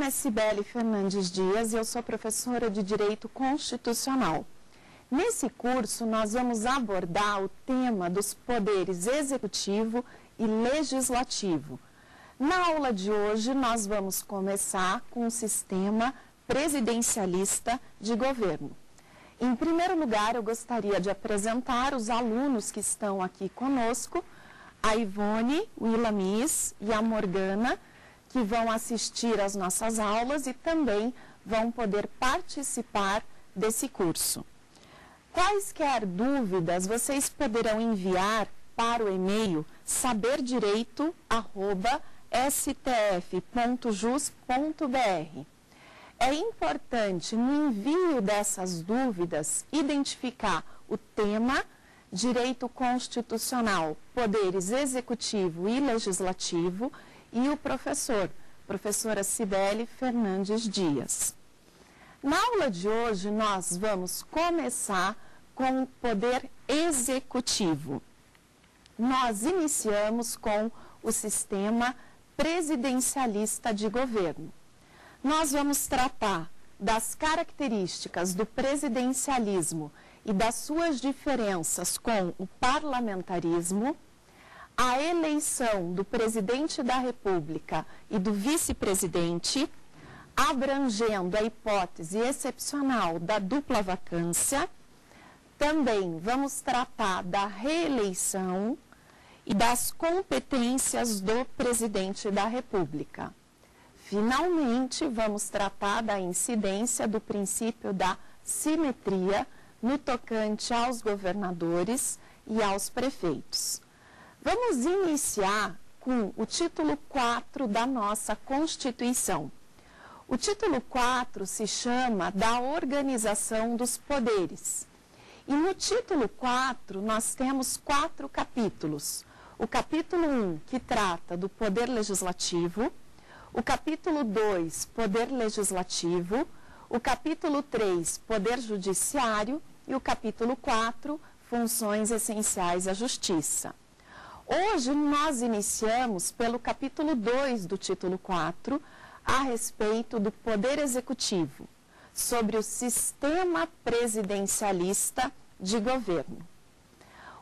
nome é Cibele Fernandes Dias e eu sou professora de Direito Constitucional. Nesse curso, nós vamos abordar o tema dos poderes executivo e legislativo. Na aula de hoje, nós vamos começar com o sistema presidencialista de governo. Em primeiro lugar, eu gostaria de apresentar os alunos que estão aqui conosco, a Ivone, o Ilamis e a Morgana, que vão assistir às nossas aulas e também vão poder participar desse curso. Quaisquer dúvidas, vocês poderão enviar para o e-mail saberdireito@stf.jus.br. É importante, no envio dessas dúvidas, identificar o tema, direito constitucional, poderes executivo e legislativo, e o professora Cibele Fernandes Dias. Na aula de hoje, nós vamos começar com o poder executivo. Nós iniciamos com o sistema presidencialista de governo. Nós vamos tratar das características do presidencialismo e das suas diferenças com o parlamentarismo, a eleição do presidente da República e do vice-presidente, abrangendo a hipótese excepcional da dupla vacância. Também vamos tratar da reeleição e das competências do presidente da República. Finalmente, vamos tratar da incidência do princípio da simetria no tocante aos governadores e aos prefeitos. Vamos iniciar com o título 4 da nossa Constituição. O título 4 se chama da Organização dos Poderes. E no título 4 nós temos 4 capítulos. O capítulo 1, que trata do Poder Legislativo, o capítulo 2, Poder Legislativo, o capítulo 3, Poder Judiciário e o capítulo 4, Funções Essenciais à Justiça. Hoje nós iniciamos pelo capítulo 2 do título 4, a respeito do Poder Executivo, sobre o sistema presidencialista de governo.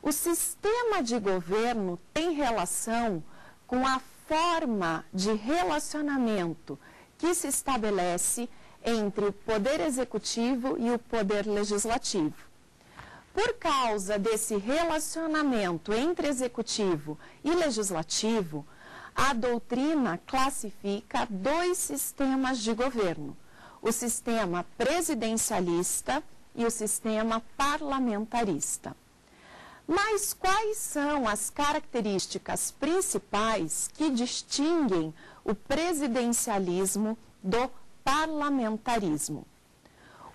O sistema de governo tem relação com a forma de relacionamento que se estabelece entre o Poder Executivo e o Poder Legislativo. Por causa desse relacionamento entre executivo e legislativo, a doutrina classifica 2 sistemas de governo, o sistema presidencialista e o sistema parlamentarista. Mas quais são as características principais que distinguem o presidencialismo do parlamentarismo?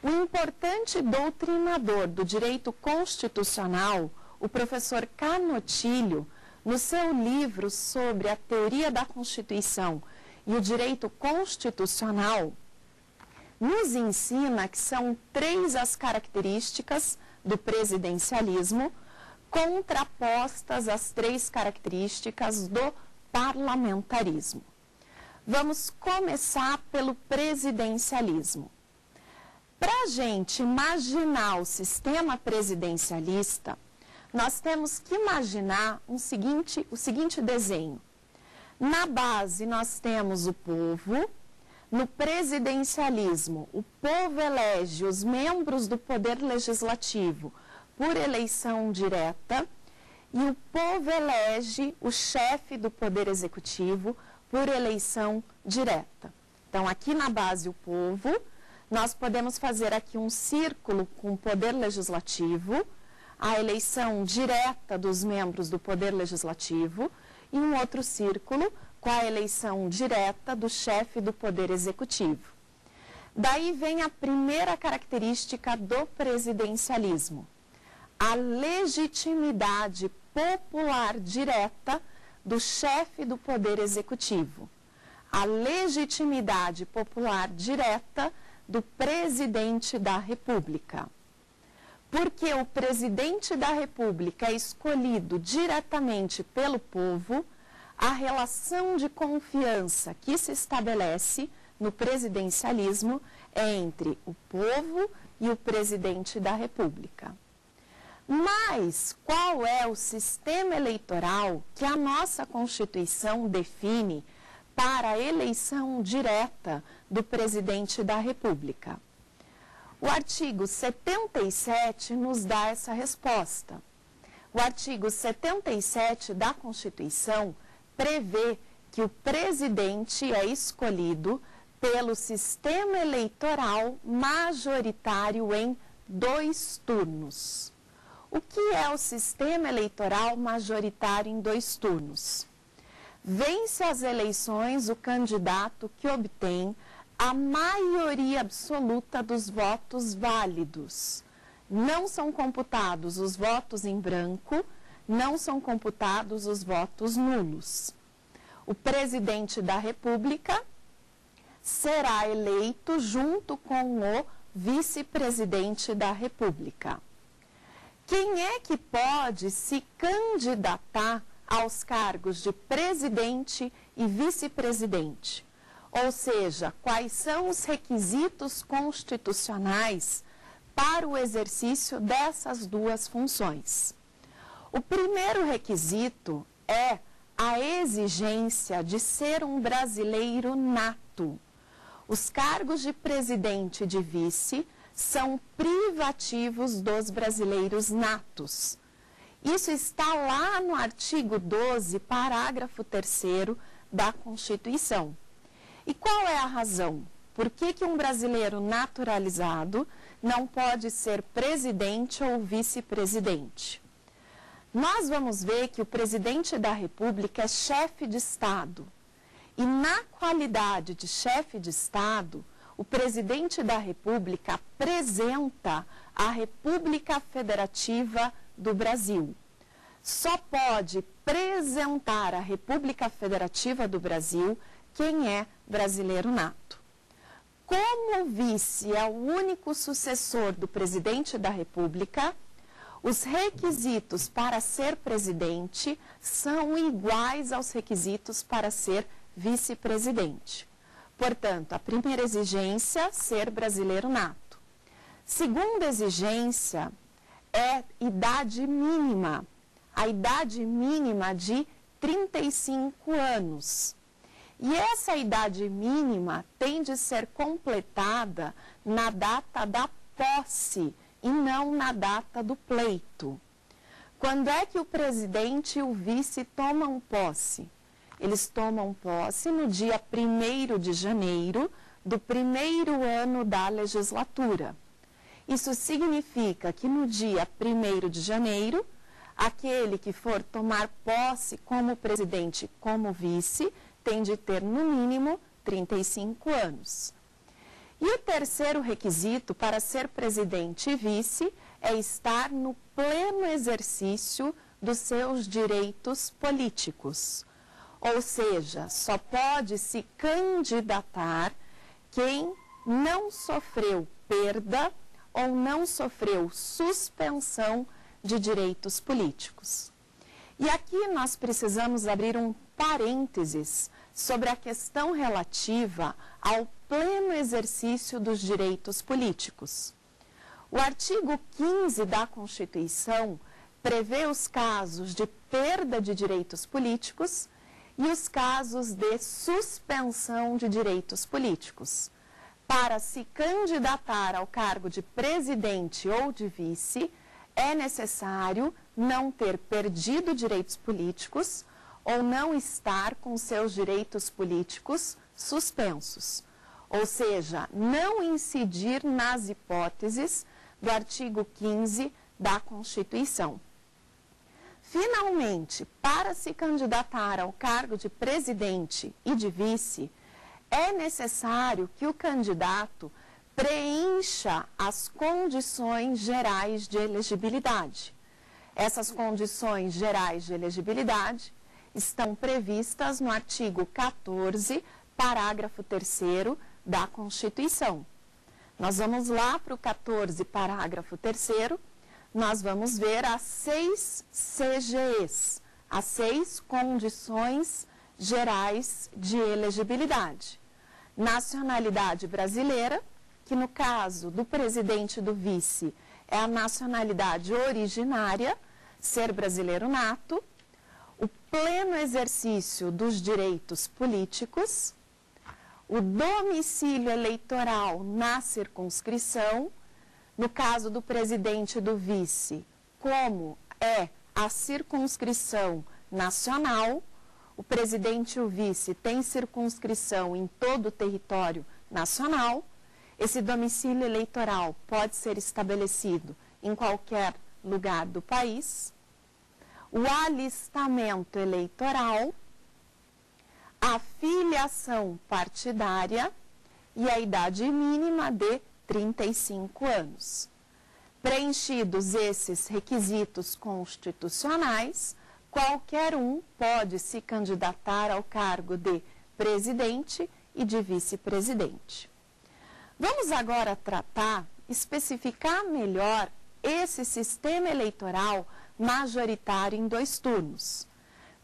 O importante doutrinador do direito constitucional, o professor Canotilho, no seu livro sobre a teoria da Constituição e o direito constitucional, nos ensina que são 3 as características do presidencialismo, contrapostas às 3 características do parlamentarismo. Vamos começar pelo presidencialismo. Para a gente imaginar o sistema presidencialista, nós temos que imaginar o seguinte desenho. Na base, nós temos o povo. No presidencialismo, o povo elege os membros do Poder Legislativo por eleição direta e o povo elege o chefe do Poder Executivo por eleição direta. Então, aqui na base, o povo. Nós podemos fazer aqui um círculo com o Poder Legislativo, a eleição direta dos membros do Poder Legislativo, e um outro círculo com a eleição direta do chefe do Poder Executivo. Daí vem a primeira característica do presidencialismo, a legitimidade popular direta do chefe do Poder Executivo, a legitimidade popular direta do presidente da República. Porque o presidente da República é escolhido diretamente pelo povo, a relação de confiança que se estabelece no presidencialismo é entre o povo e o presidente da República. Mas qual é o sistema eleitoral que a nossa Constituição define para a eleição direta do presidente da República? O artigo 77 nos dá essa resposta. O artigo 77 da Constituição prevê que o presidente é escolhido pelo sistema eleitoral majoritário em 2 turnos. O que é o sistema eleitoral majoritário em 2 turnos? Vence as eleições o candidato que obtém a maioria absoluta dos votos válidos. Não são computados os votos em branco, não são computados os votos nulos. O presidente da República será eleito junto com o vice-presidente da República. Quem é que pode se candidatar aos cargos de presidente e vice-presidente? Ou seja, quais são os requisitos constitucionais para o exercício dessas 2 funções? O primeiro requisito é a exigência de ser um brasileiro nato. Os cargos de presidente e de vice são privativos dos brasileiros natos. Isso está lá no artigo 12, parágrafo 3º da Constituição. E qual é a razão? Por que um brasileiro naturalizado não pode ser presidente ou vice-presidente? Nós vamos ver que o presidente da República é chefe de Estado. E na qualidade de chefe de Estado, o presidente da República apresenta a República Federativa do Brasil. Só pode apresentar a República Federativa do Brasil quem é brasileiro nato. Como o vice é o único sucessor do presidente da República, os requisitos para ser presidente são iguais aos requisitos para ser vice-presidente. Portanto, a primeira exigência, ser brasileiro nato. Segunda exigência é idade mínima. A idade mínima de 35 anos. E essa idade mínima tem de ser completada na data da posse e não na data do pleito. Quando é que o presidente e o vice tomam posse? Eles tomam posse no dia 1º de janeiro do 1º ano da legislatura. Isso significa que no dia 1º de janeiro, aquele que for tomar posse como presidente e como vice tem de ter no mínimo 35 anos. E o terceiro requisito para ser presidente e vice é estar no pleno exercício dos seus direitos políticos. Ou seja, só pode se candidatar quem não sofreu perda ou não sofreu suspensão de direitos políticos. E aqui nós precisamos abrir um parênteses sobre a questão relativa ao pleno exercício dos direitos políticos. O artigo 15 da Constituição prevê os casos de perda de direitos políticos e os casos de suspensão de direitos políticos. Para se candidatar ao cargo de presidente ou de vice, é necessário não ter perdido direitos políticos ou não estar com seus direitos políticos suspensos. Ou seja, não incidir nas hipóteses do artigo 15 da Constituição. Finalmente, para se candidatar ao cargo de presidente e de vice, é necessário que o candidato preencha as condições gerais de elegibilidade. Essas condições gerais de elegibilidade estão previstas no artigo 14, parágrafo 3º da Constituição. Nós vamos lá para o 14, parágrafo 3º, nós vamos ver as 6 CGEs, as 6 condições gerais de elegibilidade. nacionalidade brasileira, que no caso do presidente e do vice é a nacionalidade originária, ser brasileiro nato, o pleno exercício dos direitos políticos, o domicílio eleitoral na circunscrição, no caso do presidente e do vice, como é a circunscrição nacional, o presidente e o vice têm circunscrição em todo o território nacional. Esse domicílio eleitoral pode ser estabelecido em qualquer lugar do país. O alistamento eleitoral, a filiação partidária e a idade mínima de 35 anos. Preenchidos esses requisitos constitucionais, qualquer um pode se candidatar ao cargo de presidente e de vice-presidente. Vamos agora tratar, especificar melhor esse sistema eleitoral majoritário em 2 turnos.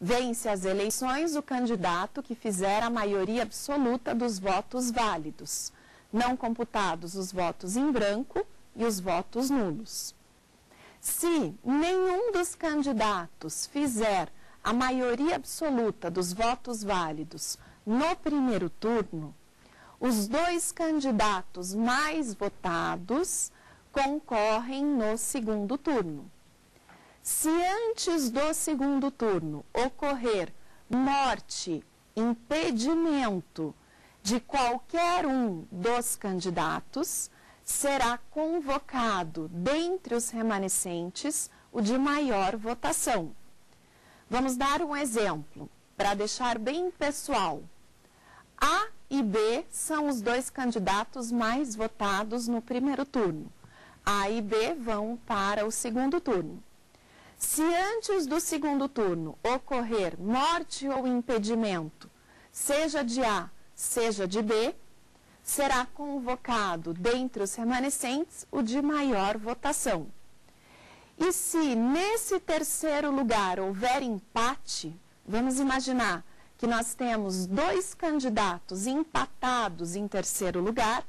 Vence as eleições o candidato que fizer a maioria absoluta dos votos válidos, não computados os votos em branco e os votos nulos. Se nenhum dos candidatos fizer a maioria absoluta dos votos válidos no primeiro turno, os 2 candidatos mais votados concorrem no segundo turno. Se antes do segundo turno ocorrer morte, impedimento de qualquer um dos candidatos, será convocado, dentre os remanescentes, o de maior votação. Vamos dar um exemplo, para deixar bem pessoal. A e B são os 2 candidatos mais votados no primeiro turno. A e B vão para o segundo turno. Se antes do segundo turno ocorrer morte ou impedimento, seja de A, seja de B, será convocado, dentre os remanescentes, o de maior votação. E se nesse terceiro lugar houver empate, vamos imaginar que nós temos 2 candidatos empatados em terceiro lugar,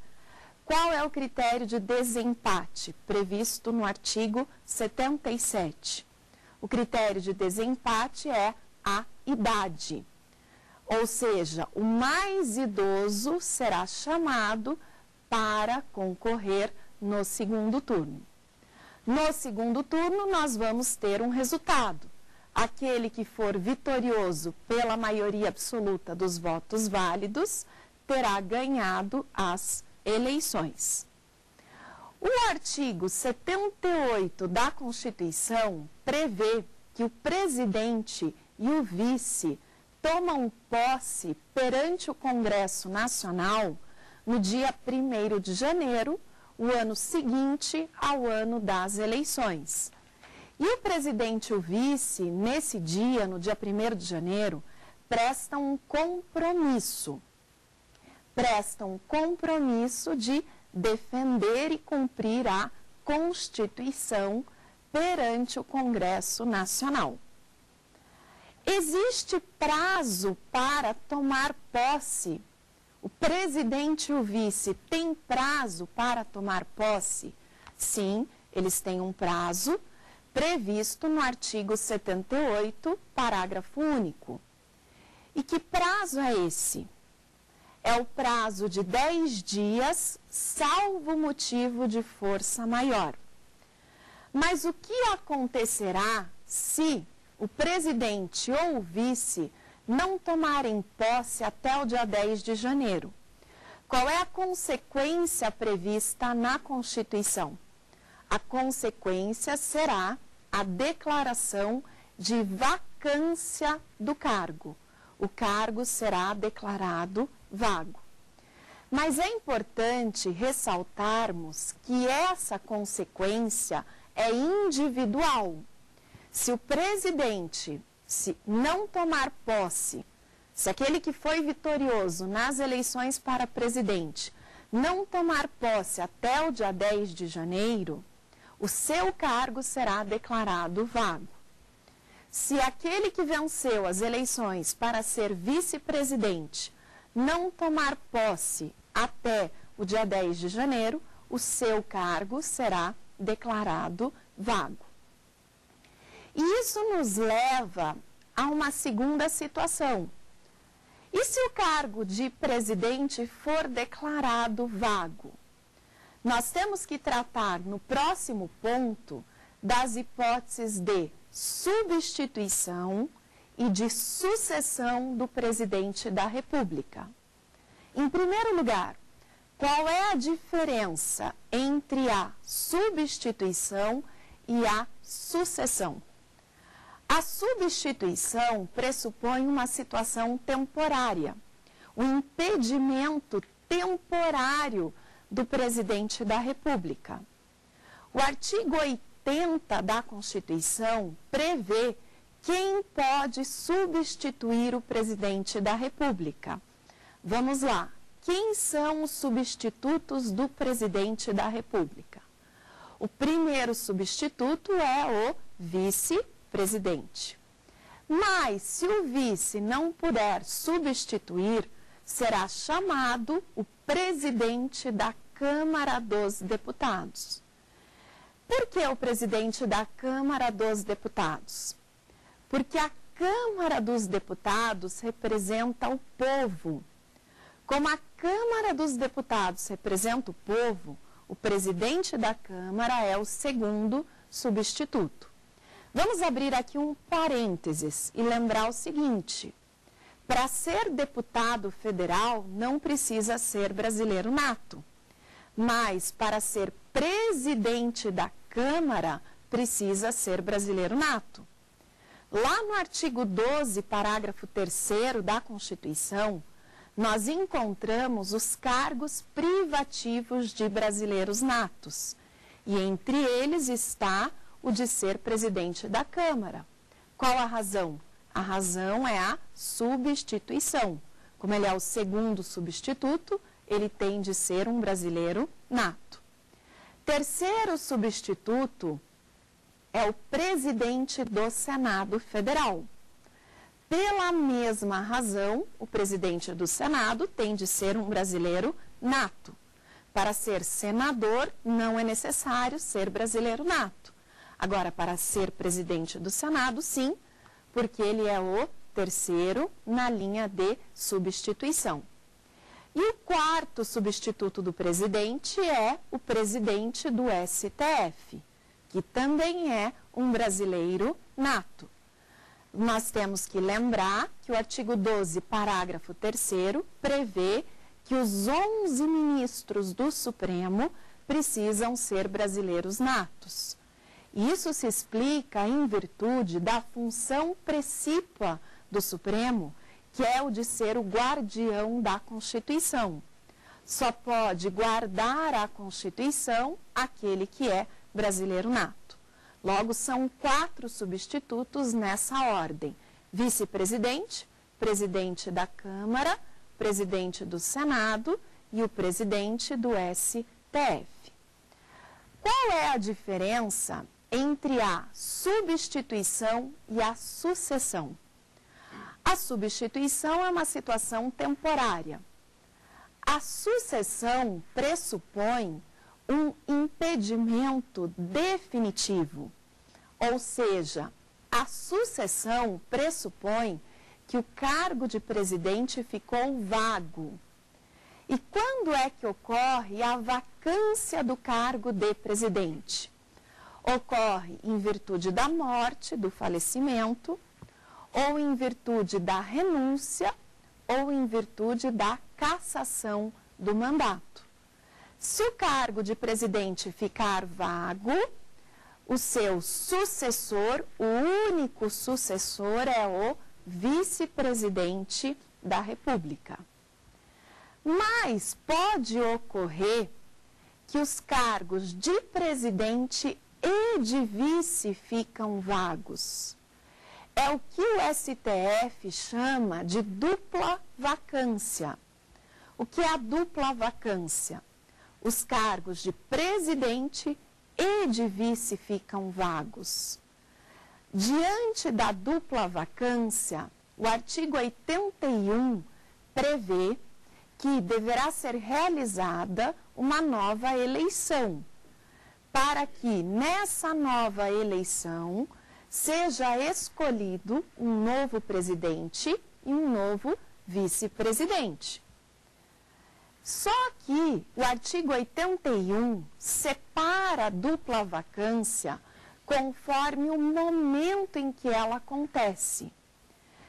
qual é o critério de desempate previsto no artigo 77? O critério de desempate é a idade. Ou seja, o mais idoso será chamado para concorrer no segundo turno. No segundo turno, nós vamos ter um resultado. Aquele que for vitorioso pela maioria absoluta dos votos válidos terá ganhado as eleições. O artigo 78 da Constituição prevê que o presidente e o vice tomam posse perante o Congresso Nacional no dia 1º de janeiro, o ano seguinte ao ano das eleições. E o presidente e o vice, nesse dia, no dia 1º de janeiro, prestam um compromisso. Prestam um compromisso de defender e cumprir a Constituição perante o Congresso Nacional. Existe prazo para tomar posse? O presidente e o vice têm prazo para tomar posse? Sim, eles têm um prazo previsto no artigo 78, parágrafo único. E que prazo é esse? É o prazo de 10 dias, salvo motivo de força maior. Mas o que acontecerá se o presidente ou o vice não tomarem posse até o dia 10 de janeiro? Qual é a consequência prevista na Constituição? A consequência será a declaração de vacância do cargo. O cargo será declarado vago. Mas é importante ressaltarmos que essa consequência é individual. Se o presidente não tomar posse, se aquele que foi vitorioso nas eleições para presidente não tomar posse até o dia 10 de janeiro, o seu cargo será declarado vago. Se aquele que venceu as eleições para ser vice-presidente não tomar posse até o dia 10 de janeiro, o seu cargo será declarado vago. E isso nos leva a uma segunda situação. E se o cargo de presidente for declarado vago? Nós temos que tratar no próximo ponto das hipóteses de substituição e de sucessão do presidente da República. Em primeiro lugar, qual é a diferença entre a substituição e a sucessão? A substituição pressupõe uma situação temporária, um impedimento temporário do presidente da República. O artigo 80 da Constituição prevê quem pode substituir o presidente da República. Vamos lá. Quem são os substitutos do presidente da República? O primeiro substituto é o vice-presidente. Mas, se o vice não puder substituir, será chamado o presidente da Câmara dos Deputados. Por que o presidente da Câmara dos Deputados? Porque a Câmara dos Deputados representa o povo. Como a Câmara dos Deputados representa o povo, o presidente da Câmara é o segundo substituto. Vamos abrir aqui um parênteses e lembrar o seguinte: para ser deputado federal não precisa ser brasileiro nato, mas para ser presidente da Câmara precisa ser brasileiro nato. Lá no artigo 12, parágrafo 3º da Constituição, nós encontramos os cargos privativos de brasileiros natos. E entre eles está o de ser presidente da Câmara. Qual a razão? A razão é a substituição. Como ele é o segundo substituto, ele tem de ser um brasileiro nato. Terceiro substituto é o presidente do Senado Federal. Pela mesma razão, o presidente do Senado tem de ser um brasileiro nato. Para ser senador, não é necessário ser brasileiro nato. Agora, para ser presidente do Senado, sim, porque ele é o terceiro na linha de substituição. E o quarto substituto do presidente é o presidente do STF, que também é um brasileiro nato. Nós temos que lembrar que o artigo 12, parágrafo 3º, prevê que os 11 ministros do Supremo precisam ser brasileiros natos. Isso se explica em virtude da função precípua do Supremo, que é o de ser o guardião da Constituição. Só pode guardar a Constituição aquele que é brasileiro nato. Logo, são 4 substitutos nessa ordem: vice-presidente, presidente da Câmara, presidente do Senado e o presidente do STF. Qual é a diferença entre a substituição e a sucessão? A substituição é uma situação temporária. A sucessão pressupõe um impedimento definitivo, ou seja, a sucessão pressupõe que o cargo de presidente ficou vago. E quando é que ocorre a vacância do cargo de presidente? Ocorre em virtude da morte, do falecimento, ou em virtude da renúncia, ou em virtude da cassação do mandato. Se o cargo de presidente ficar vago, o seu sucessor, o único sucessor, é o vice-presidente da República. Mas pode ocorrer que os cargos de presidente e de vice ficam vagos. É o que o STF chama de dupla vacância. O que é a dupla vacância? Os cargos de presidente e de vice ficam vagos. Diante da dupla vacância, o artigo 81 prevê que deverá ser realizada uma nova eleição, para que nessa nova eleição seja escolhido um novo presidente e um novo vice-presidente. Só que o artigo 81 separa a dupla vacância conforme o momento em que ela acontece.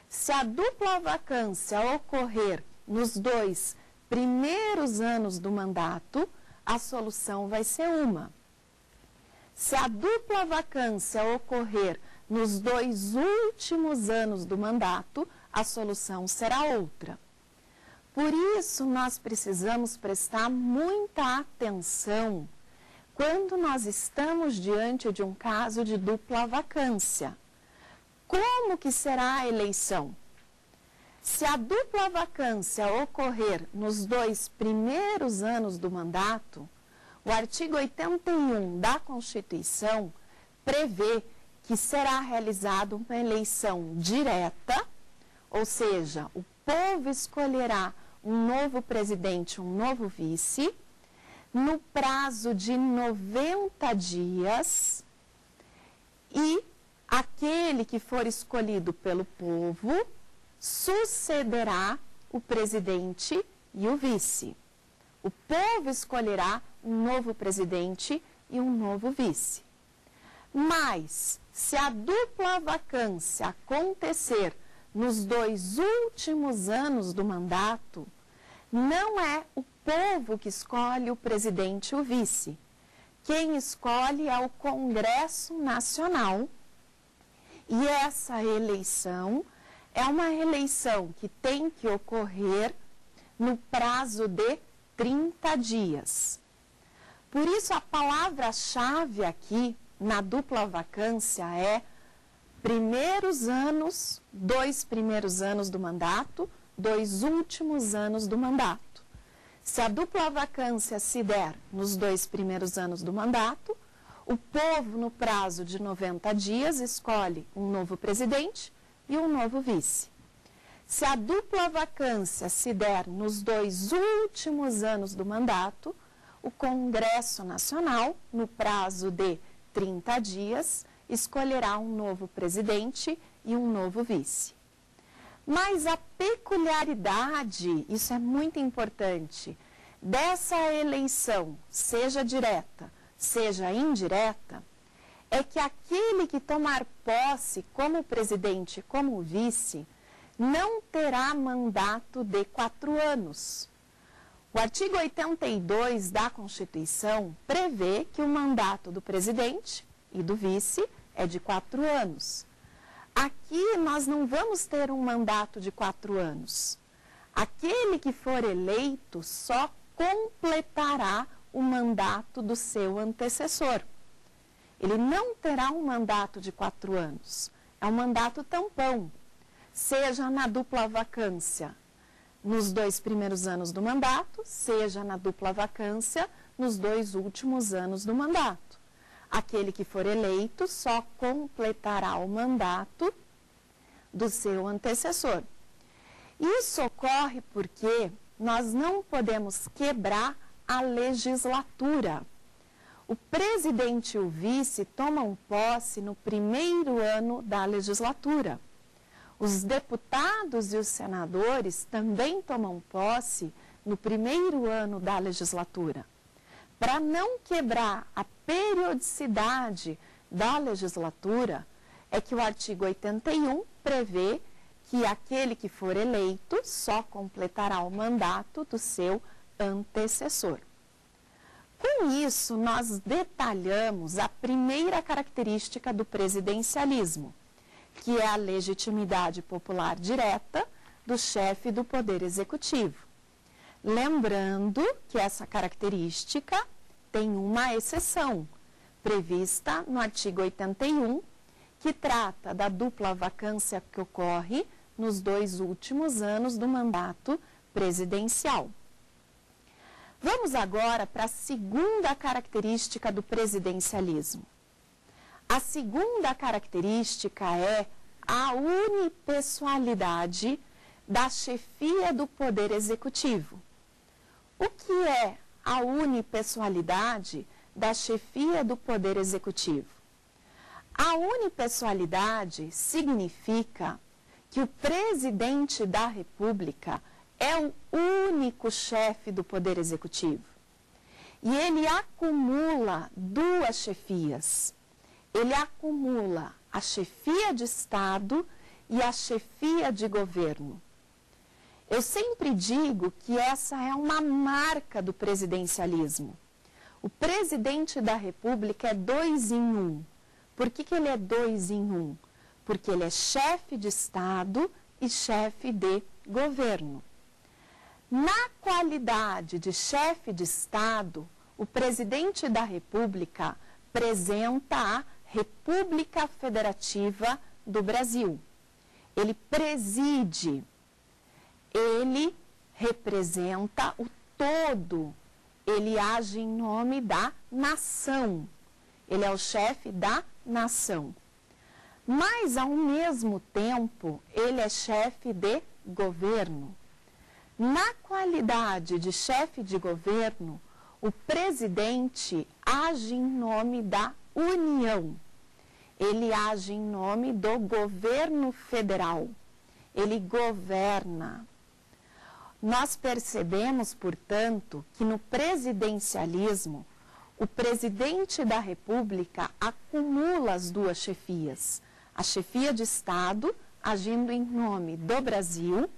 Se a dupla vacância ocorrer nos 2 primeiros anos do mandato, a solução vai ser uma. Se a dupla vacância ocorrer nos 2 últimos anos do mandato, a solução será outra. Por isso, nós precisamos prestar muita atenção quando nós estamos diante de um caso de dupla vacância. Como que será a eleição? Se a dupla vacância ocorrer nos 2 primeiros anos do mandato, o artigo 81 da Constituição prevê que será realizada uma eleição direta, ou seja, o povo escolherá um novo presidente, um novo vice, no prazo de 90 dias, e aquele que for escolhido pelo povo sucederá o presidente e o vice. O povo escolherá um novo presidente e um novo vice. Mas, se a dupla vacância acontecer nos 2 últimos anos do mandato, não é o povo que escolhe o presidente e o vice. Quem escolhe é o Congresso Nacional. E essa eleição é uma eleição que tem que ocorrer no prazo de 30 dias. Por isso, a palavra-chave aqui na dupla vacância é primeiros anos, 2 primeiros anos do mandato, 2 últimos anos do mandato. Se a dupla vacância se der nos 2 primeiros anos do mandato, o povo, no prazo de 90 dias, escolhe um novo presidente e um novo vice. Se a dupla vacância se der nos 2 últimos anos do mandato, o Congresso Nacional, no prazo de 30 dias, escolherá um novo presidente e um novo vice. Mas a peculiaridade, isso é muito importante, dessa eleição, seja direta, seja indireta, é que aquele que tomar posse como presidente e como vice não terá mandato de 4 anos. O artigo 82 da Constituição prevê que o mandato do presidente e do vice é de 4 anos. Aqui nós não vamos ter um mandato de 4 anos. Aquele que for eleito só completará o mandato do seu antecessor. Ele não terá um mandato de 4 anos. É um mandato tampão, seja na dupla vacância nos 2 primeiros anos do mandato, seja na dupla vacância nos 2 últimos anos do mandato. Aquele que for eleito só completará o mandato do seu antecessor. Isso ocorre porque nós não podemos quebrar a legislatura. O presidente e o vice tomam posse no primeiro ano da legislatura. Os deputados e os senadores também tomam posse no primeiro ano da legislatura. Para não quebrar a periodicidade da legislatura, é que o artigo 81 prevê que aquele que for eleito só completará o mandato do seu antecessor. Com isso, nós detalhamos a primeira característica do presidencialismo, que é a legitimidade popular direta do chefe do Poder Executivo. Lembrando que essa característica tem uma exceção, prevista no artigo 81, que trata da dupla vacância que ocorre nos 2 últimos anos do mandato presidencial. Vamos agora para a segunda característica do presidencialismo. A segunda característica é a unipessoalidade da chefia do Poder Executivo. O que é a unipessoalidade da chefia do Poder Executivo? A unipessoalidade significa que o presidente da República é o único chefe do Poder Executivo. E ele acumula duas chefias. Ele acumula a chefia de Estado e a chefia de governo. Eu sempre digo que essa é uma marca do presidencialismo. O presidente da República é 2 em 1. Por que ele é 2 em 1? Porque ele é chefe de Estado e chefe de governo. Na qualidade de chefe de Estado, o presidente da República representa a República Federativa do Brasil. Ele preside, ele representa o todo, ele age em nome da nação. Ele é o chefe da nação. Mas, ao mesmo tempo, ele é chefe de governo. Na qualidade de chefe de governo, o presidente age em nome da União. Ele age em nome do governo federal. Ele governa. Nós percebemos, portanto, que no presidencialismo, o presidente da República acumula as duas chefias. A chefia de Estado, agindo em nome do Brasil,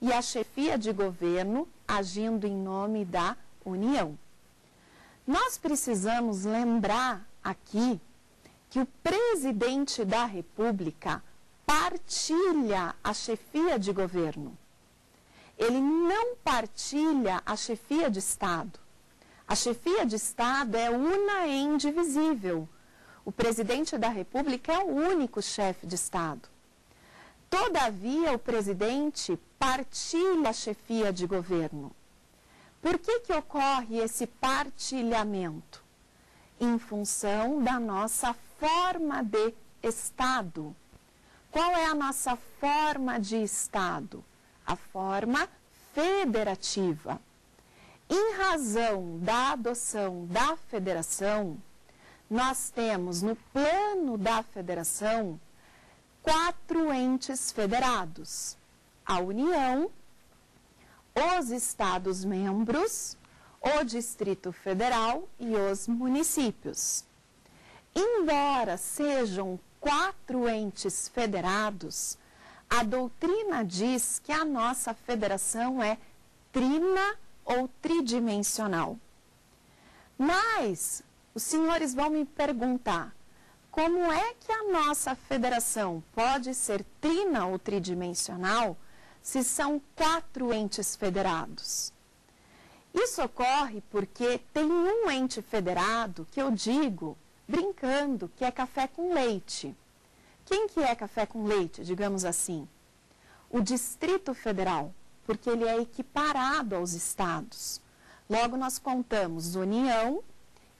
e a chefia de governo, agindo em nome da União. Nós precisamos lembrar aqui que o presidente da República partilha a chefia de governo. Ele não partilha a chefia de Estado. A chefia de Estado é una e indivisível. O presidente da República é o único chefe de Estado. Todavia, o presidente partilha a chefia de governo. Por que ocorre esse partilhamento? Em função da nossa forma de Estado. Qual é a nossa forma de Estado? A forma federativa. Em razão da adoção da federação, nós temos no plano da federação 4 entes federados: a União, os Estados-membros, o Distrito Federal e os municípios. Embora sejam 4 entes federados, a doutrina diz que a nossa federação é trina ou tridimensional. Mas os senhores vão me perguntar, como é que a nossa federação pode ser trina ou tridimensional se são 4 entes federados? Isso ocorre porque tem um ente federado que eu digo, brincando, que é café com leite. Quem que é café com leite, digamos assim? O Distrito Federal, porque ele é equiparado aos estados. Logo, nós contamos União,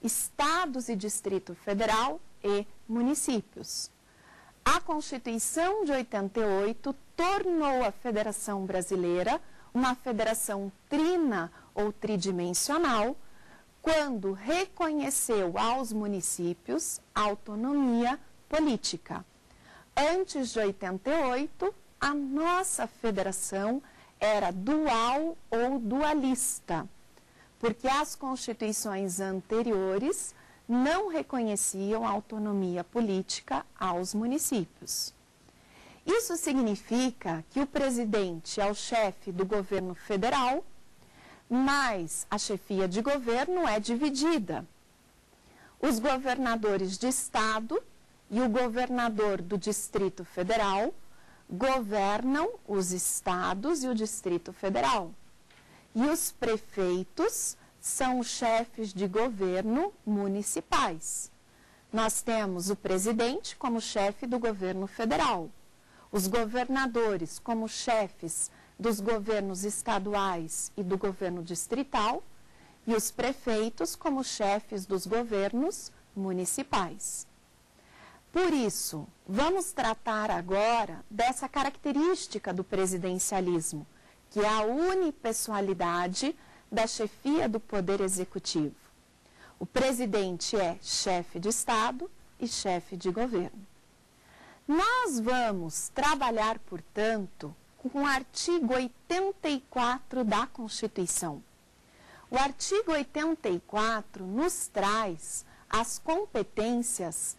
estados e Distrito Federal e municípios. A Constituição de 88 tornou a Federação Brasileira uma federação trina ou tridimensional, quando reconheceu aos municípios a autonomia política. Antes de 88, a nossa federação era dual ou dualista, porque as constituições anteriores não reconheciam a autonomia política aos municípios. Isso significa que o presidente é o chefe do governo federal, mas a chefia de governo é dividida. Os governadores de estado e o governador do Distrito Federal governam os estados e o Distrito Federal. E os prefeitos são os chefes de governo municipais. Nós temos o presidente como chefe do governo federal, os governadores como chefes dos governos estaduais e do governo distrital e os prefeitos como chefes dos governos municipais. Por isso, vamos tratar agora dessa característica do presidencialismo, que é a unipessoalidade da chefia do Poder Executivo. O presidente é chefe de Estado e chefe de governo. Nós vamos trabalhar, portanto, com o artigo 84 da Constituição. O artigo 84 nos traz as competências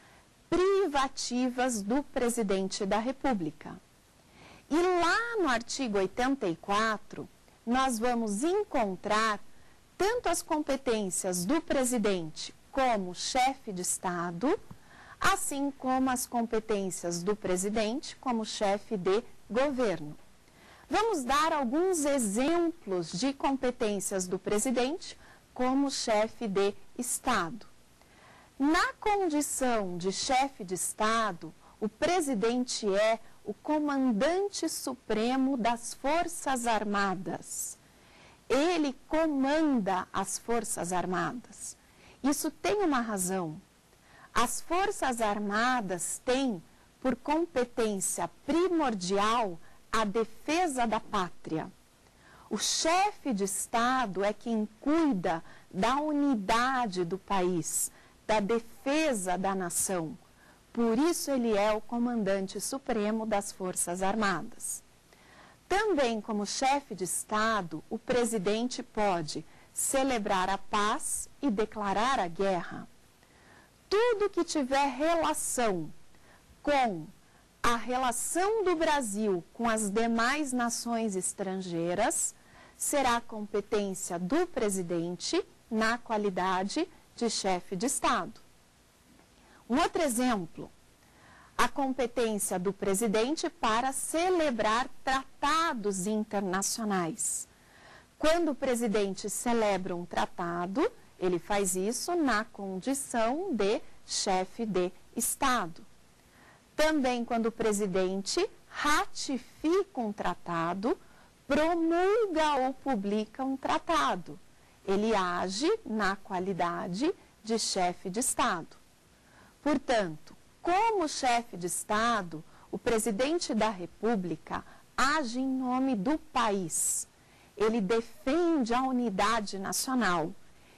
privativas do presidente da República. E lá no artigo 84, nós vamos encontrar tanto as competências do presidente como chefe de Estado, assim como as competências do presidente como chefe de governo. Vamos dar alguns exemplos de competências do presidente como chefe de Estado. Na condição de chefe de Estado, o presidente é o comandante supremo das Forças Armadas. Ele comanda as Forças Armadas. Isso tem uma razão. As Forças Armadas têm, por competência primordial, a defesa da pátria. O chefe de Estado é quem cuida da unidade do país, da defesa da nação. Por isso ele é o comandante supremo das Forças Armadas. Também como chefe de Estado, o presidente pode celebrar a paz e declarar a guerra. Tudo que tiver relação com a relação do Brasil com as demais nações estrangeiras será competência do presidente na qualidade de chefe de Estado. Um outro exemplo, a competência do presidente para celebrar tratados internacionais. Quando o presidente celebra um tratado, ele faz isso na condição de chefe de Estado. Também quando o presidente ratifica um tratado, promulga ou publica um tratado. Ele age na qualidade de chefe de Estado. Portanto, como chefe de Estado, o presidente da República age em nome do país. Ele defende a unidade nacional.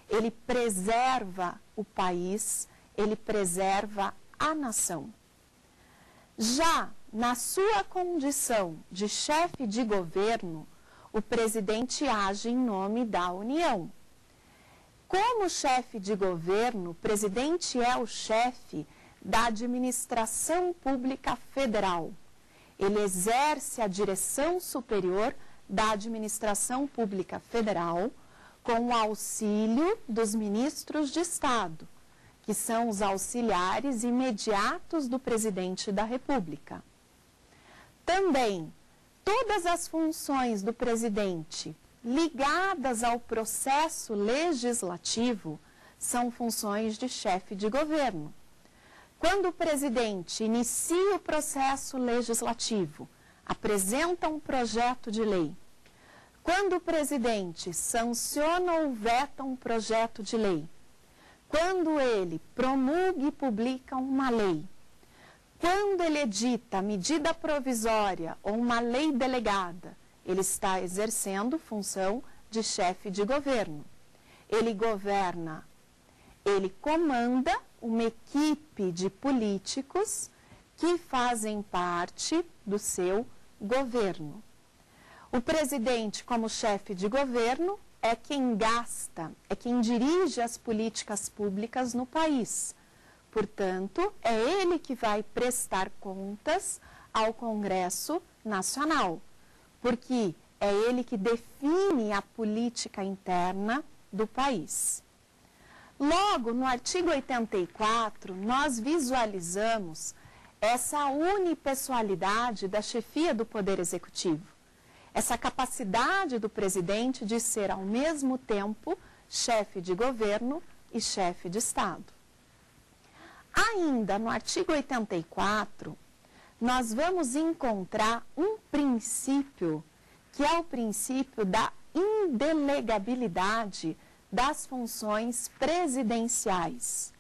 Ele preserva o país, ele preserva a nação. Já na sua condição de chefe de governo, o presidente age em nome da União. Como chefe de governo, o presidente é o chefe da administração pública federal. Ele exerce a direção superior da administração pública federal com o auxílio dos ministros de Estado, que são os auxiliares imediatos do presidente da República. Também, todas as funções do presidente ligadas ao processo legislativo são funções de chefe de governo. Quando o presidente inicia o processo legislativo, apresenta um projeto de lei. Quando o presidente sanciona ou veta um projeto de lei. Quando ele promulga e publica uma lei. Quando ele edita medida provisória ou uma lei delegada, ele está exercendo função de chefe de governo. Ele governa, ele comanda uma equipe de políticos que fazem parte do seu governo. O presidente, como chefe de governo, é quem gasta, é quem dirige as políticas públicas no país. Portanto, é ele que vai prestar contas ao Congresso Nacional, porque é ele que define a política interna do país. Logo, no artigo 84, nós visualizamos essa unipessoalidade da chefia do Poder Executivo, essa capacidade do presidente de ser, ao mesmo tempo, chefe de governo e chefe de Estado. Ainda no artigo 84, nós vamos encontrar um princípio, que é o princípio da indelegabilidade das funções presidenciais.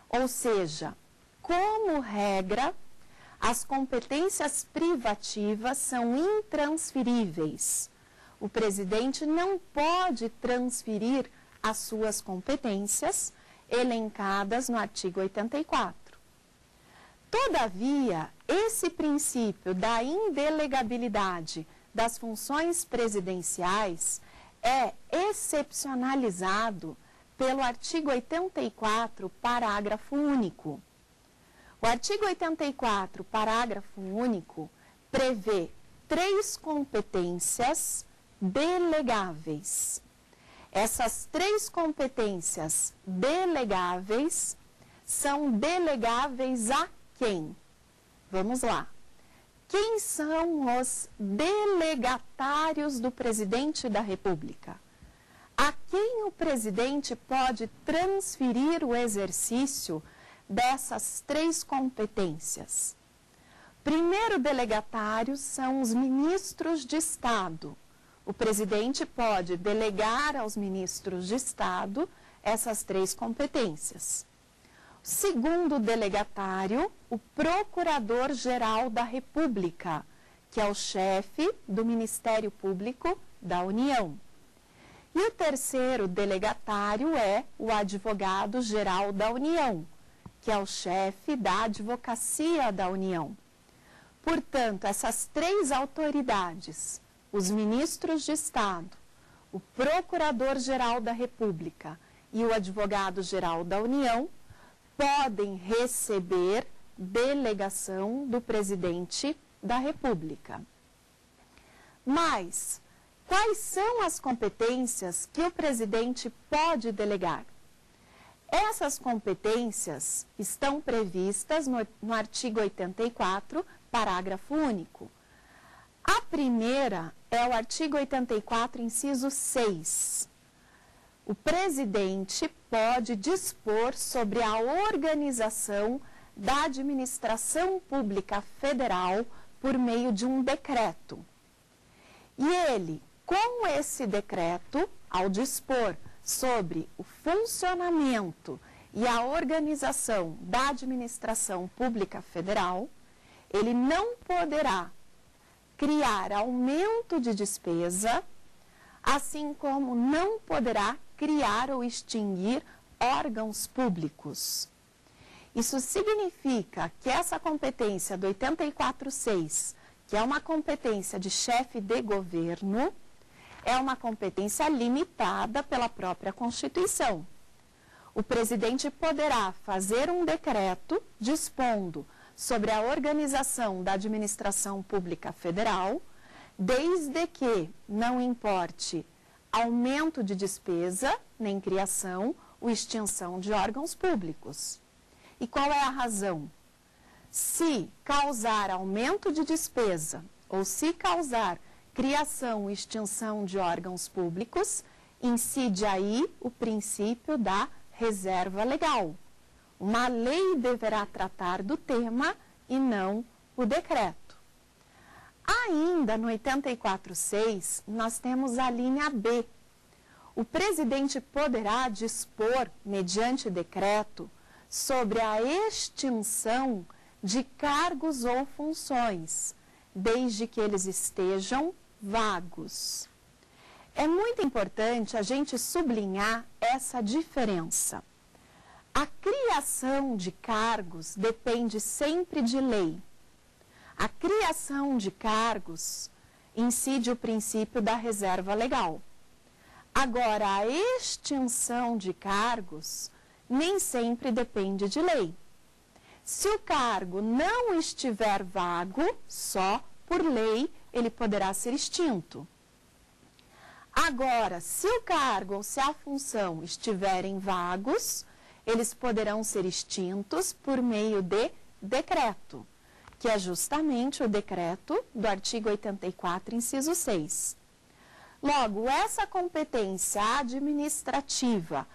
Ou seja, como regra, as competências privativas são intransferíveis. O presidente não pode transferir as suas competências elencadas no artigo 84. Todavia, esse princípio da indelegabilidade das funções presidenciais é excepcionalizado pelo artigo 84, parágrafo único. O artigo 84, parágrafo único, prevê 3 competências delegáveis. Essas 3 competências delegáveis são delegáveis a quem? Vamos lá. Quem são os delegatários do presidente da República? A quem o presidente pode transferir o exercício dessas 3 competências? Primeiro delegatário são os ministros de Estado. O presidente pode delegar aos ministros de Estado essas 3 competências. Segundo delegatário, o Procurador-Geral da República, que é o chefe do Ministério Público da União. E o terceiro delegatário é o Advogado-Geral da União, que é o chefe da Advocacia da União. Portanto, essas 3 autoridades, os ministros de Estado, o Procurador-Geral da República e o Advogado-Geral da União, podem receber delegação do presidente da República. Mas, quais são as competências que o presidente pode delegar? Essas competências estão previstas no artigo 84, parágrafo único. A primeira é o artigo 84, inciso 6. O presidente pode dispor sobre a organização da administração pública federal por meio de um decreto. E ele, com esse decreto, ao dispor sobre o funcionamento e a organização da administração pública federal, ele não poderá criar aumento de despesa, assim como não poderá criar ou extinguir órgãos públicos. Isso significa que essa competência do 84.6, que é uma competência de chefe de governo, é uma competência limitada pela própria Constituição. O presidente poderá fazer um decreto dispondo sobre a organização da administração pública federal, desde que não importe aumento de despesa, nem criação ou extinção de órgãos públicos. E qual é a razão? Se causar aumento de despesa ou se causar criação ou extinção de órgãos públicos, incide aí o princípio da reserva legal. Uma lei deverá tratar do tema e não o decreto. Ainda no 84.6, nós temos a linha B. O presidente poderá dispor, mediante decreto, sobre a extinção de cargos ou funções, desde que eles estejam vagos. É muito importante a gente sublinhar essa diferença. A criação de cargos depende sempre de lei. A criação de cargos incide o princípio da reserva legal. Agora, a extinção de cargos nem sempre depende de lei. Se o cargo não estiver vago, só por lei ele poderá ser extinto. Agora, se o cargo ou se a função estiverem vagos, eles poderão ser extintos por meio de decreto, que é justamente o decreto do artigo 84, inciso 6. Logo, essa competência administrativa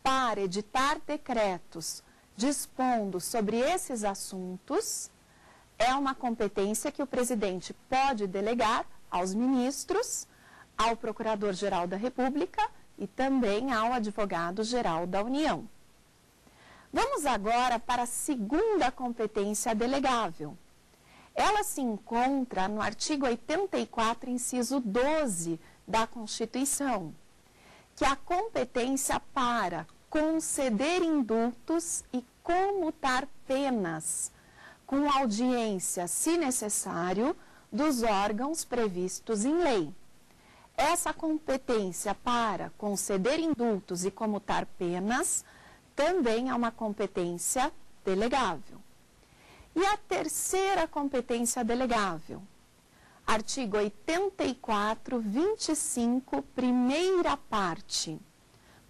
para editar decretos dispondo sobre esses assuntos é uma competência que o presidente pode delegar aos ministros, ao Procurador-Geral da República e também ao Advogado-Geral da União. Vamos agora para a segunda competência delegável. Ela se encontra no artigo 84, inciso 12 da Constituição, que é a competência para conceder indultos e comutar penas, com audiência, se necessário, dos órgãos previstos em lei. Essa competência para conceder indultos e comutar penas também é uma competência delegável. E a terceira competência delegável, artigo 84, 25, primeira parte.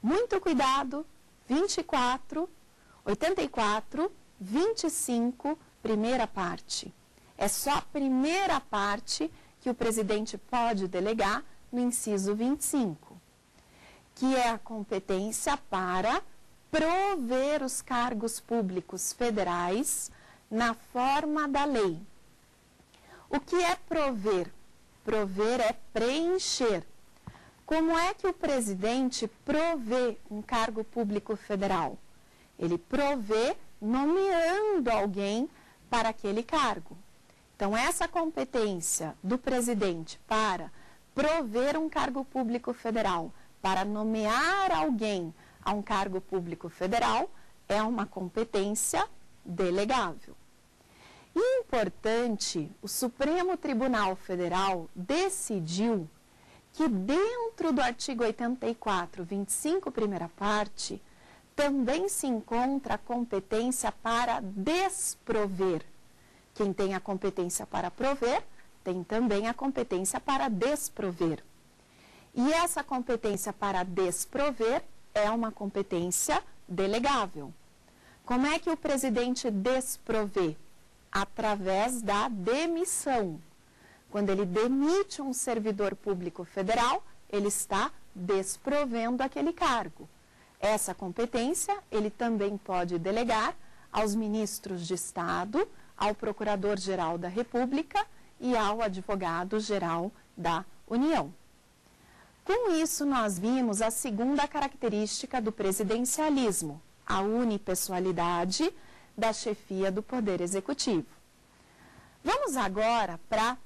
Muito cuidado, 84, 25, primeira parte. É só a primeira parte que o presidente pode delegar no inciso 25, que é a competência para prover os cargos públicos federais na forma da lei. O que é prover? Prover é preencher. Como é que o presidente provê um cargo público federal? Ele provê nomeando alguém para aquele cargo. Então, essa competência do presidente para prover um cargo público federal, para nomear alguém a um cargo público federal, é uma competência delegável. E importante, o Supremo Tribunal Federal decidiu que dentro do artigo 84, 25, primeira parte, também se encontra a competência para desprover. Quem tem a competência para prover, tem também a competência para desprover. E essa competência para desprover é uma competência delegável. Como é que o presidente desprovê? Através da demissão. Quando ele demite um servidor público federal, ele está desprovendo aquele cargo. Essa competência ele também pode delegar aos ministros de Estado, ao Procurador-Geral da República e ao Advogado-Geral da União. Com isso, nós vimos a segunda característica do presidencialismo, a unipessoalidade da chefia do Poder Executivo. Vamos agora para a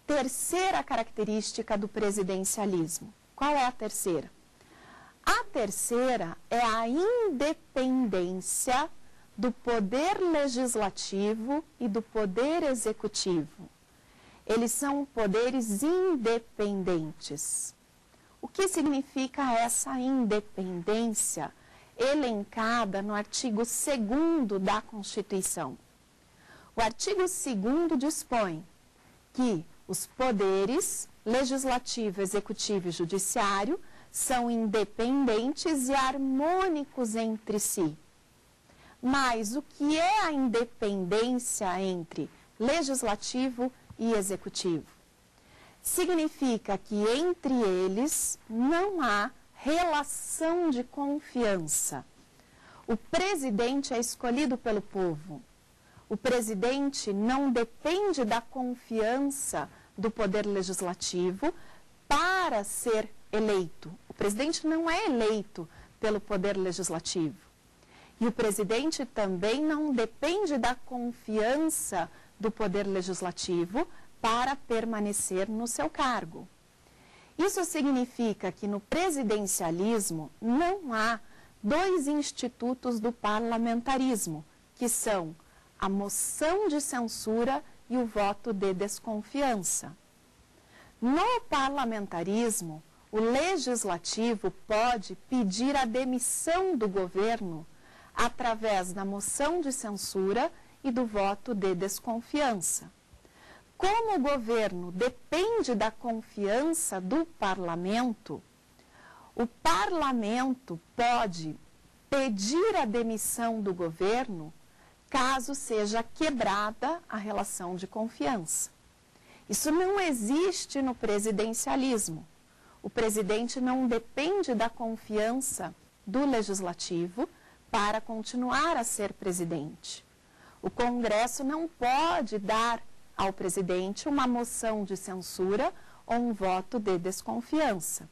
terceira característica do presidencialismo. Qual é a terceira? A terceira é a independência do Poder Legislativo e do Poder Executivo. Eles são poderes independentes. O que significa essa independência elencada no artigo 2º da Constituição? O artigo 2º dispõe que os poderes legislativo, executivo e judiciário são independentes e harmônicos entre si. Mas o que é a independência entre legislativo e executivo? Significa que entre eles não há relação de confiança. O presidente é escolhido pelo povo. O presidente não depende da confiança do poder legislativo para ser eleito. O presidente não é eleito pelo poder legislativo. E o presidente também não depende da confiança do poder legislativo para permanecer no seu cargo. Isso significa que no presidencialismo não há dois institutos do parlamentarismo, que são a moção de censura e o voto de desconfiança. No parlamentarismo, o legislativo pode pedir a demissão do governo através da moção de censura e do voto de desconfiança. Como o governo depende da confiança do parlamento, o parlamento pode pedir a demissão do governo caso seja quebrada a relação de confiança. Isso não existe no presidencialismo. O presidente não depende da confiança do legislativo para continuar a ser presidente. O Congresso não pode dar ao presidente uma moção de censura ou um voto de desconfiança.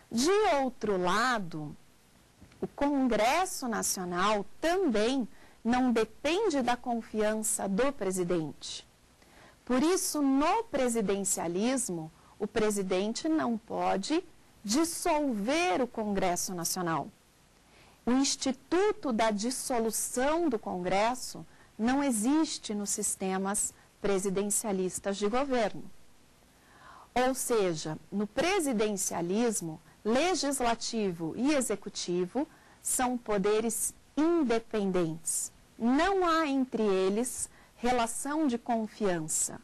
De outro lado, O Congresso Nacional também não depende da confiança do presidente. Por isso, no presidencialismo, o presidente não pode dissolver o Congresso Nacional. O instituto da dissolução do Congresso não existe nos sistemas presidencialistas de governo. Ou seja, no presidencialismo, legislativo e executivo são poderes independentes. Não há entre eles relação de confiança.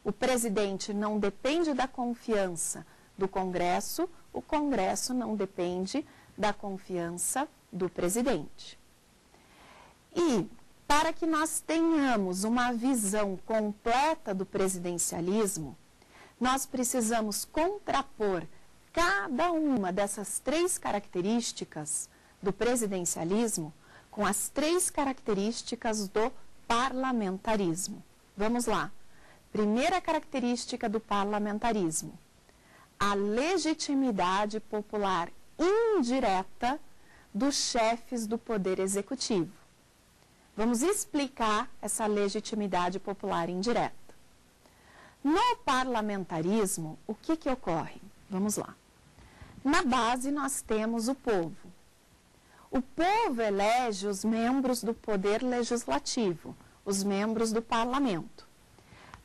O presidente não depende da confiança do Congresso, o Congresso não depende da confiança do presidente. E, para que nós tenhamos uma visão completa do presidencialismo, nós precisamos contrapor cada uma dessas 3 características do presidencialismo com as 3 características do parlamentarismo. Vamos lá. Primeira característica do parlamentarismo: a legitimidade popular indireta dos chefes do poder executivo. Vamos explicar essa legitimidade popular indireta. No parlamentarismo, o que ocorre? Vamos lá. Na base, nós temos o povo. O povo elege os membros do poder legislativo, os membros do parlamento.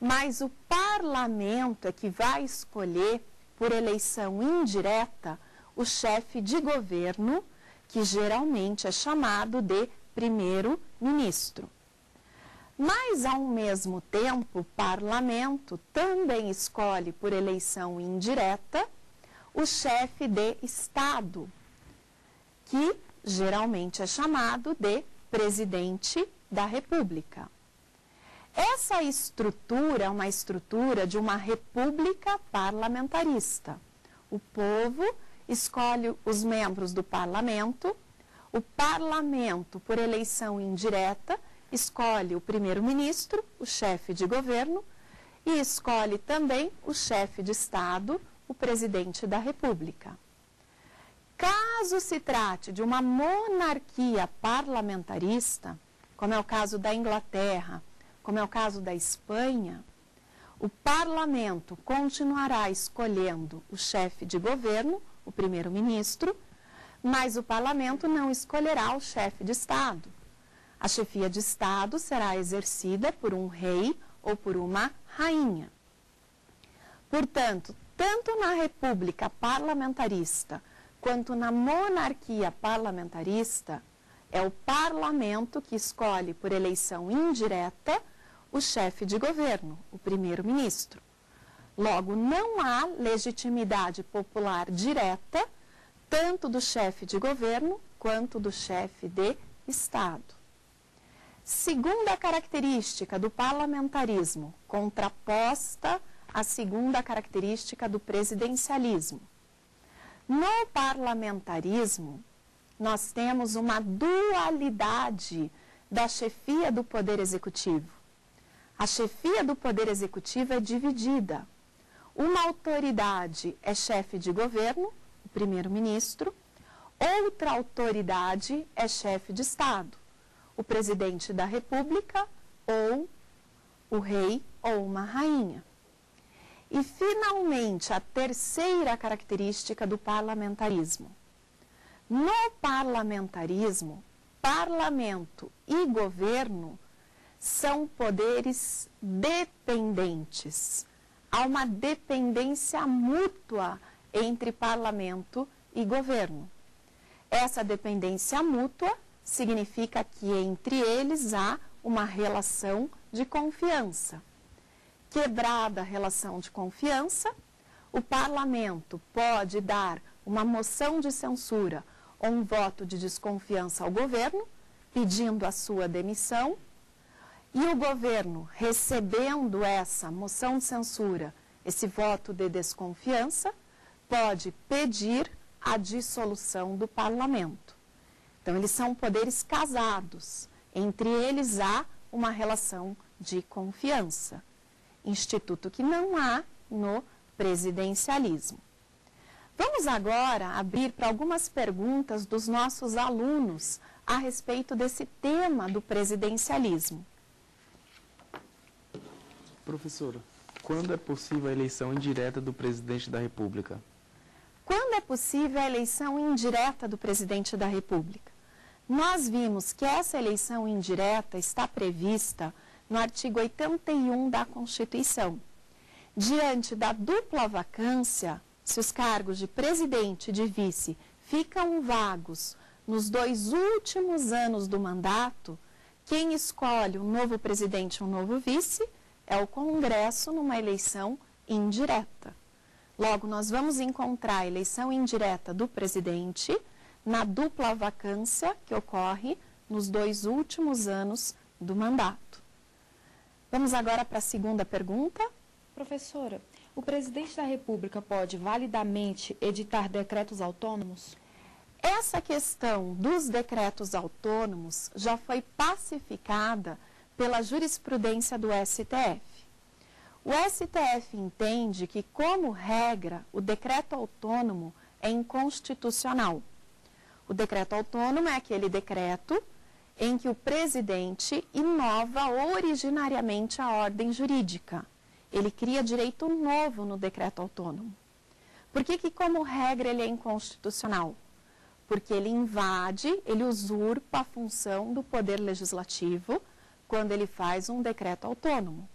Mas o parlamento é que vai escolher, por eleição indireta, o chefe de governo, que geralmente é chamado de primeiro-ministro. Mas, ao mesmo tempo, o parlamento também escolhe, por eleição indireta, o chefe de Estado, que geralmente é chamado de presidente da República. Essa estrutura é uma estrutura de uma república parlamentarista. O povo escolhe os membros do parlamento, o parlamento, por eleição indireta, escolhe o primeiro-ministro, o chefe de governo, e escolhe também o chefe de Estado, o presidente da República. Caso se trate de uma monarquia parlamentarista, como é o caso da Inglaterra, como é o caso da Espanha, o parlamento continuará escolhendo o chefe de governo, o primeiro-ministro, mas o parlamento não escolherá o chefe de Estado. A chefia de Estado será exercida por um rei ou por uma rainha. Portanto, tanto na república parlamentarista quanto na monarquia parlamentarista, é o parlamento que escolhe por eleição indireta o chefe de governo, o primeiro-ministro. Logo, não há legitimidade popular direta, tanto do chefe de governo quanto do chefe de Estado. Segunda característica do parlamentarismo, contraposta à segunda característica do presidencialismo. No parlamentarismo, nós temos uma dualidade da chefia do Poder Executivo. A chefia do Poder Executivo é dividida. Uma autoridade é chefe de governo, o primeiro-ministro, outra autoridade é chefe de Estado, o presidente da República ou o rei ou uma rainha. E, finalmente, a terceira característica do parlamentarismo. No parlamentarismo, parlamento e governo são poderes dependentes. Há uma dependência mútua entre parlamento e governo. Essa dependência mútua significa que entre eles há uma relação de confiança. Quebrada a relação de confiança, o parlamento pode dar uma moção de censura ou um voto de desconfiança ao governo, pedindo a sua demissão, e o governo, recebendo essa moção de censura, esse voto de desconfiança, pode pedir a dissolução do parlamento. Então, eles são poderes casados. Entre eles há uma relação de confiança. Instituto que não há no presidencialismo. Vamos agora abrir para algumas perguntas dos nossos alunos a respeito desse tema do presidencialismo. Professora, quando é possível a eleição indireta do presidente da República? Quando é possível a eleição indireta do presidente da República? Nós vimos que essa eleição indireta está prevista no artigo 81 da Constituição. Diante da dupla vacância, se os cargos de presidente e de vice ficam vagos nos 2 últimos anos do mandato, quem escolhe um novo presidente e um novo vice é o Congresso numa eleição indireta. Logo, nós vamos encontrar a eleição indireta do presidente na dupla vacância que ocorre nos 2 últimos anos do mandato. Vamos agora para a segunda pergunta. Professora, o presidente da República pode validamente editar decretos autônomos? Essa questão dos decretos autônomos já foi pacificada pela jurisprudência do STF. O STF entende que, como regra, o decreto autônomo é inconstitucional. O decreto autônomo é aquele decreto em que o presidente inova originariamente a ordem jurídica. Ele cria direito novo no decreto autônomo. Por que, como regra, ele é inconstitucional? Porque ele invade, ele usurpa a função do poder legislativo quando ele faz um decreto autônomo.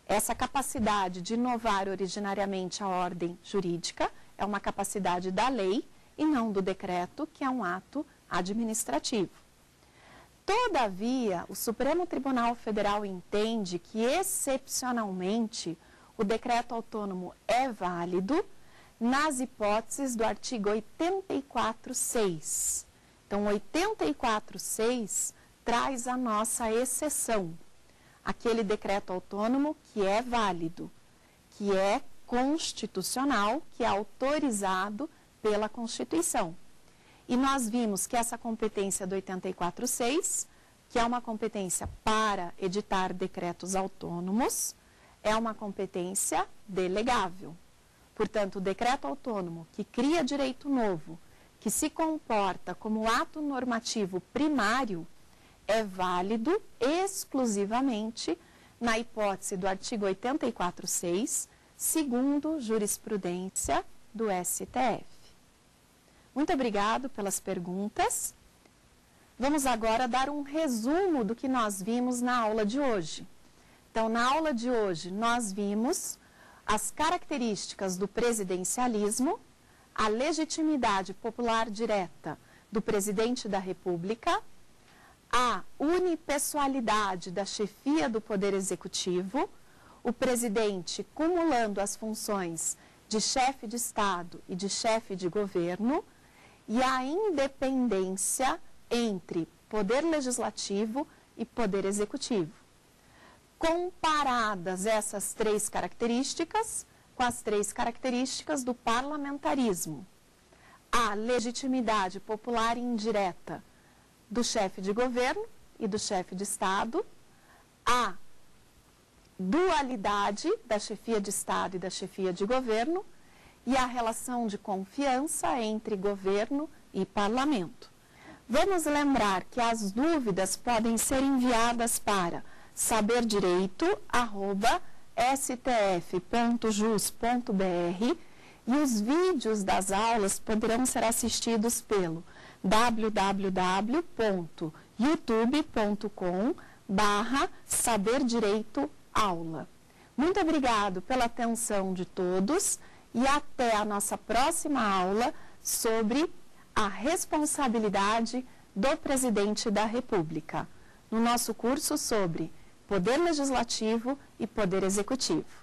Essa capacidade de inovar originariamente a ordem jurídica é uma capacidade da lei e não do decreto, que é um ato administrativo. Todavia, o Supremo Tribunal Federal entende que, excepcionalmente, o decreto autônomo é válido nas hipóteses do artigo 84.6. Então, 84.6 traz a nossa exceção, aquele decreto autônomo que é válido, que é constitucional, que é autorizado pela Constituição. E nós vimos que essa competência do 84.6, que é uma competência para editar decretos autônomos, é uma competência delegável. Portanto, o decreto autônomo que cria direito novo, que se comporta como ato normativo primário, é válido exclusivamente na hipótese do artigo 84.6, segundo jurisprudência do STF. Muito obrigado pelas perguntas. Vamos agora dar um resumo do que nós vimos na aula de hoje. Então, na aula de hoje, nós vimos as características do presidencialismo, a legitimidade popular direta do presidente da República, a unipessoalidade da chefia do Poder Executivo, o presidente cumulando as funções de chefe de Estado e de chefe de governo, e a independência entre Poder Legislativo e Poder Executivo. Comparadas essas 3 características com as 3 características do parlamentarismo, a legitimidade popular indireta do chefe de governo e do chefe de Estado, a dualidade da chefia de Estado e da chefia de governo e a relação de confiança entre governo e parlamento. Vamos lembrar que as dúvidas podem ser enviadas para saberdireito@stf.jus.br e os vídeos das aulas poderão ser assistidos pelo www.youtube.com/saberdireitoaula. Muito obrigado pela atenção de todos e até a nossa próxima aula sobre a responsabilidade do presidente da República, no nosso curso sobre Poder Legislativo e Poder Executivo.